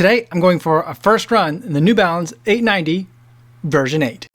Today, I'm going for a first run in the New Balance 890 version 8.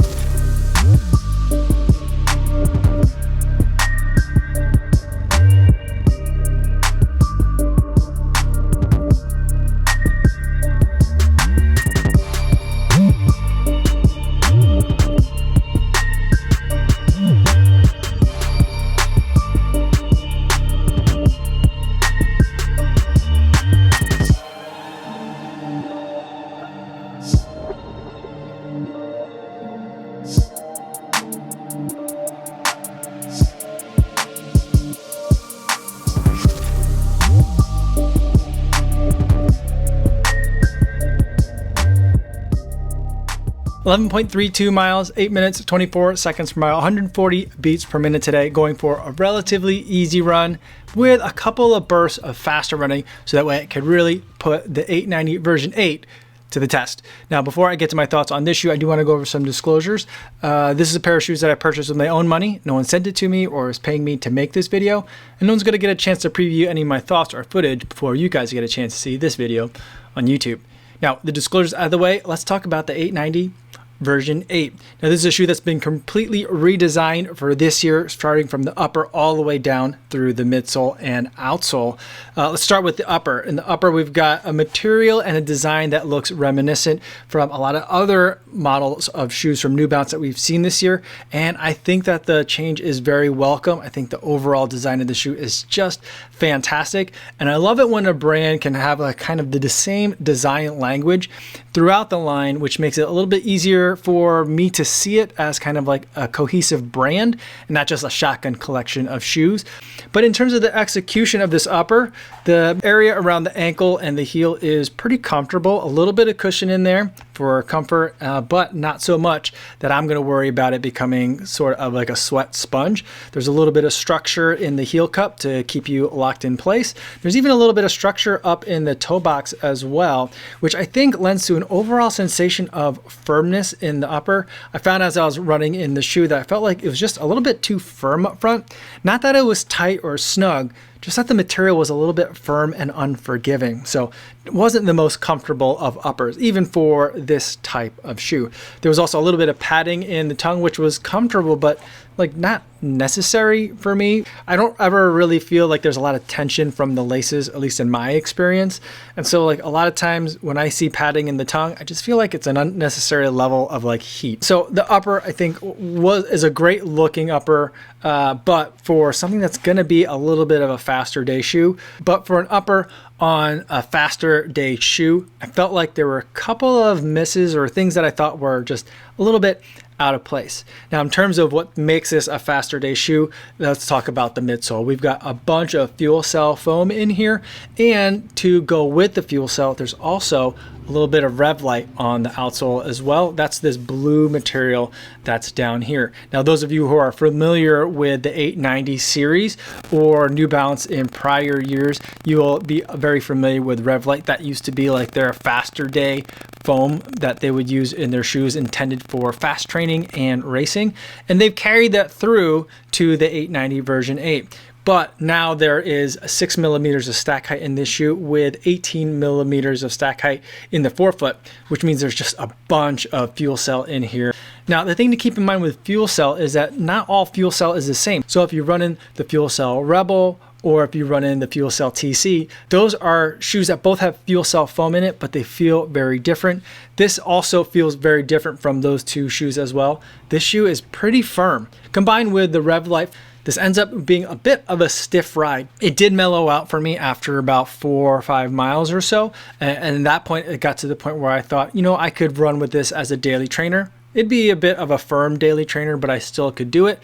$11.32 miles, 8 minutes, 24 seconds per mile, 140 beats per minute today, going for a relatively easy run with a couple of bursts of faster running, so that way I could really put the 890 version 8 to the test. Now, before I get to my thoughts on this shoe, I do want to go over some disclosures. This is a pair of shoes that I purchased with my own money. No one sent it to me or is paying me to make this video, and no one's going to get a chance to preview any of my thoughts or footage before you guys get a chance to see this video on YouTube. Now, the disclosures out of the way, let's talk about the 890 version 8. Now, this is a shoe that's been completely redesigned for this year, starting from the upper all the way down through the midsole and outsole. Let's start with the upper. In the upper, we've got a material and a design that looks reminiscent from a lot of other models of shoes from New Balance that we've seen this year, and I think that the change is very welcome. I think the overall design of the shoe is just fantastic, and I love it when a brand can have a kind of the same design language throughout the line, which makes it a little bit easier for me to see it as kind of like a cohesive brand and not just a shotgun collection of shoes. But in terms of the execution of this upper, the area around the ankle and the heel is pretty comfortable. A little bit of cushion in there for comfort, but not so much that I'm going to worry about it becoming sort of like a sweat sponge. There's a little bit of structure in the heel cup to keep you locked in place. There's even a little bit of structure up in the toe box as well, which I think lends to an overall sensation of firmness in the upper. I found as I was running in the shoe that I felt like it was just a little bit too firm up front. Not that it was tight or snug, just that the material was a little bit firm and unforgiving. So it wasn't the most comfortable of uppers, even for this type of shoe. There was also a little bit of padding in the tongue, which was comfortable, but like not necessary for me. I don't ever really feel like there's a lot of tension from the laces, at least in my experience. And so like a lot of times when I see padding in the tongue, I just feel like it's an unnecessary level of like heat. So the upper, I think, is a great looking upper, but for something that's going to be a little bit of a faster day shoe, but for an upper on a faster day shoe, I felt like there were a couple of misses or things that I thought were just a little bit out of place. Now, in terms of what makes this a faster day shoe, let's talk about the midsole. We've got a bunch of FuelCell foam in here, and to go with the FuelCell, there's also a little bit of RevLite on the outsole as well. That's this blue material that's down here. Now, those of you who are familiar with the 890 series or New Balance in prior years, you will be very familiar with RevLite. That used to be like their faster day foam that they would use in their shoes intended for fast training and racing. And they've carried that through to the 890 version 8. But now there is 6 millimeters of stack height in this shoe with 18 millimeters of stack height in the forefoot, which means there's just a bunch of FuelCell in here. Now, the thing to keep in mind with FuelCell is that not all FuelCell is the same. So if you run in the FuelCell Rebel, or if you run in the FuelCell TC, those are shoes that both have FuelCell foam in it, but they feel very different. This also feels very different from those two shoes as well. This shoe is pretty firm. Combined with the RevLite, this ends up being a bit of a stiff ride. It did mellow out for me after about 4 or 5 miles or so. And at that point, it got to the point where I thought, you know, I could run with this as a daily trainer. It'd be a bit of a firm daily trainer, but I still could do it.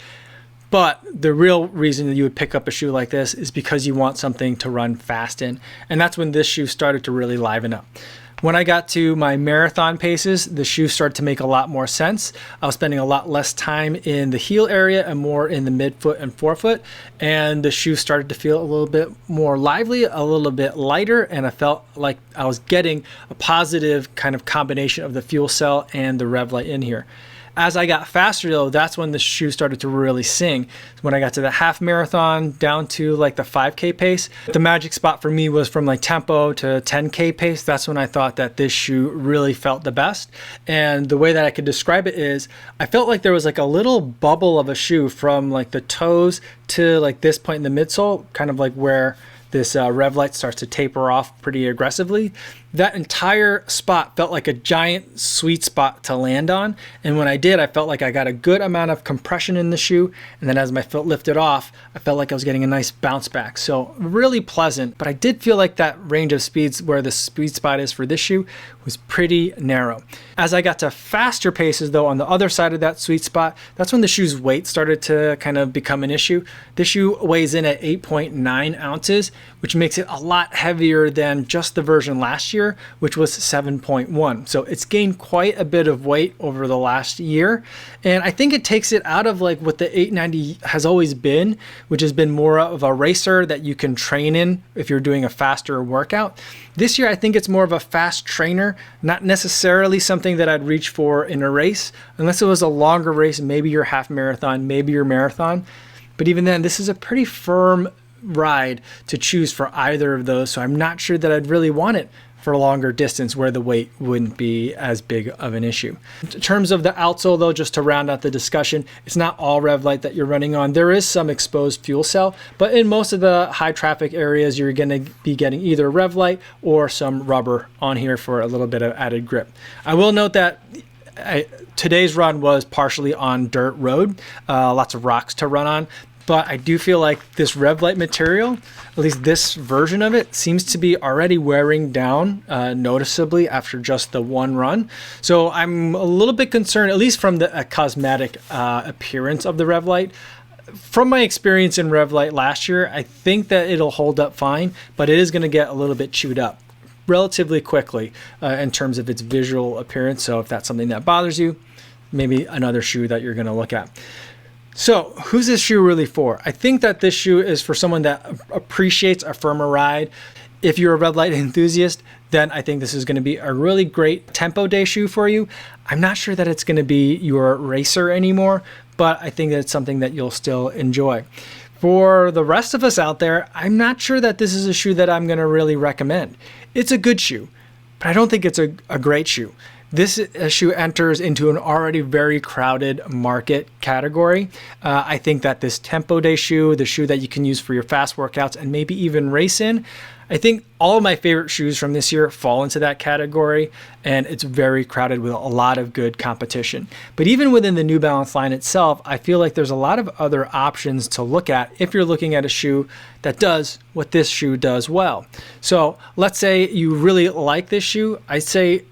But the real reason that you would pick up a shoe like this is because you want something to run fast in. And that's when this shoe started to really liven up. When I got to my marathon paces, the shoe started to make a lot more sense. I was spending a lot less time in the heel area and more in the midfoot and forefoot. And the shoe started to feel a little bit more lively, a little bit lighter, and I felt like I was getting a positive kind of combination of the FuelCell and the RevLite in here. As I got faster though, that's when the shoe started to really sing. When I got to the half marathon down to like the 5K pace, the magic spot for me was from like tempo to 10K pace. That's when I thought that this shoe really felt the best. And the way that I could describe it is I felt like there was like a little bubble of a shoe from like the toes to like this point in the midsole, kind of like where this RevLite starts to taper off pretty aggressively. That entire spot felt like a giant sweet spot to land on. And when I did, I felt like I got a good amount of compression in the shoe. And then as my foot lifted off, I felt like I was getting a nice bounce back. So really pleasant, but I did feel like that range of speeds where the sweet spot is for this shoe was pretty narrow. As I got to faster paces though, on the other side of that sweet spot, that's when the shoe's weight started to kind of become an issue. This shoe weighs in at 8.9 ounces, which makes it a lot heavier than just the version last year, which was 7.1. So it's gained quite a bit of weight over the last year. And I think it takes it out of like what the 890 has always been, which has been more of a racer that you can train in if you're doing a faster workout. This year, I think it's more of a fast trainer, not necessarily something that I'd reach for in a race, unless it was a longer race, maybe your half marathon, maybe your marathon. But even then, this is a pretty firm ride to choose for either of those. So I'm not sure that I'd really want it for a longer distance where the weight wouldn't be as big of an issue. In terms of the outsole though, just to round out the discussion, it's not all RevLite that you're running on. There is some exposed FuelCell, but in most of the high traffic areas, you're gonna be getting either RevLite or some rubber on here for a little bit of added grip. I will note that today's run was partially on dirt road, lots of rocks to run on. But I do feel like this RevLite material, at least this version of it, seems to be already wearing down noticeably after just the one run. So I'm a little bit concerned, at least from the cosmetic appearance of the RevLite. From my experience in RevLite last year, I think that it'll hold up fine, but it is going to get a little bit chewed up relatively quickly in terms of its visual appearance. So if that's something that bothers you, maybe another shoe that you're going to look at. So who's this shoe really for? I think that this shoe is for someone that appreciates a firmer ride. If you're a RevLite enthusiast, then I think this is going to be a really great tempo day shoe for you. I'm not sure that it's going to be your racer anymore, but I think that it's something that you'll still enjoy. For the rest of us out there, I'm not sure that this is a shoe that I'm going to really recommend. It's a good shoe, but I don't think it's a great shoe. This shoe enters into an already very crowded market category. I think that this tempo day shoe, the shoe that you can use for your fast workouts and maybe even race in, I think all of my favorite shoes from this year fall into that category, and it's very crowded with a lot of good competition. But even within the New Balance line itself, I feel like there's a lot of other options to look at if you're looking at a shoe that does what this shoe does well. So let's say you really like this shoe. I'd say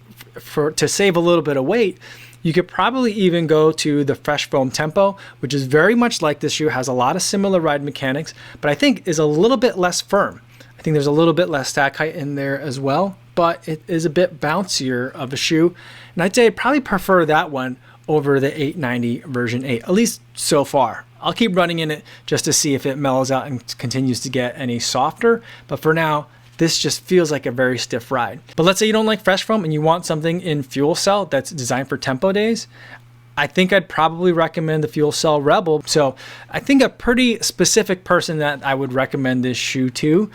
to save a little bit of weight, you could probably even go to the Fresh Foam Tempo, which is very much like this shoe, has a lot of similar ride mechanics, but I think is a little bit less firm. I think there's a little bit less stack height in there as well, but it is a bit bouncier of a shoe. And I'd say I'd probably prefer that one over the 890 version 8, at least so far. I'll keep running in it just to see if it mellows out and continues to get any softer, but for now, this just feels like a very stiff ride. But let's say you don't like Fresh Foam and you want something in FuelCell that's designed for tempo days. I think I'd probably recommend the FuelCell Rebel. So I think a pretty specific person that I would recommend this shoe to,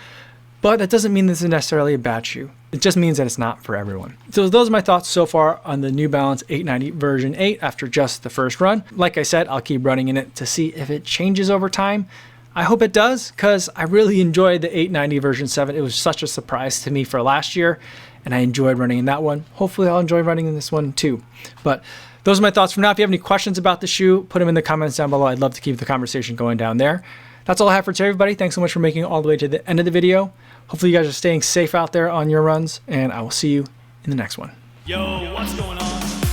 but that doesn't mean this is necessarily a bad shoe. It just means that it's not for everyone. So those are my thoughts so far on the New Balance 890 version 8 after just the first run. Like I said, I'll keep running in it to see if it changes over time. I hope it does, because I really enjoyed the 890 version 7. It was such a surprise to me for last year, and I enjoyed running in that one. Hopefully I'll enjoy running in this one too. But those are my thoughts for now. If you have any questions about the shoe, put them in the comments down below. I'd love to keep the conversation going down there. That's all I have for today, everybody. Thanks so much for making it all the way to the end of the video. Hopefully you guys are staying safe out there on your runs, and I will see you in the next one. Yo, what's going on?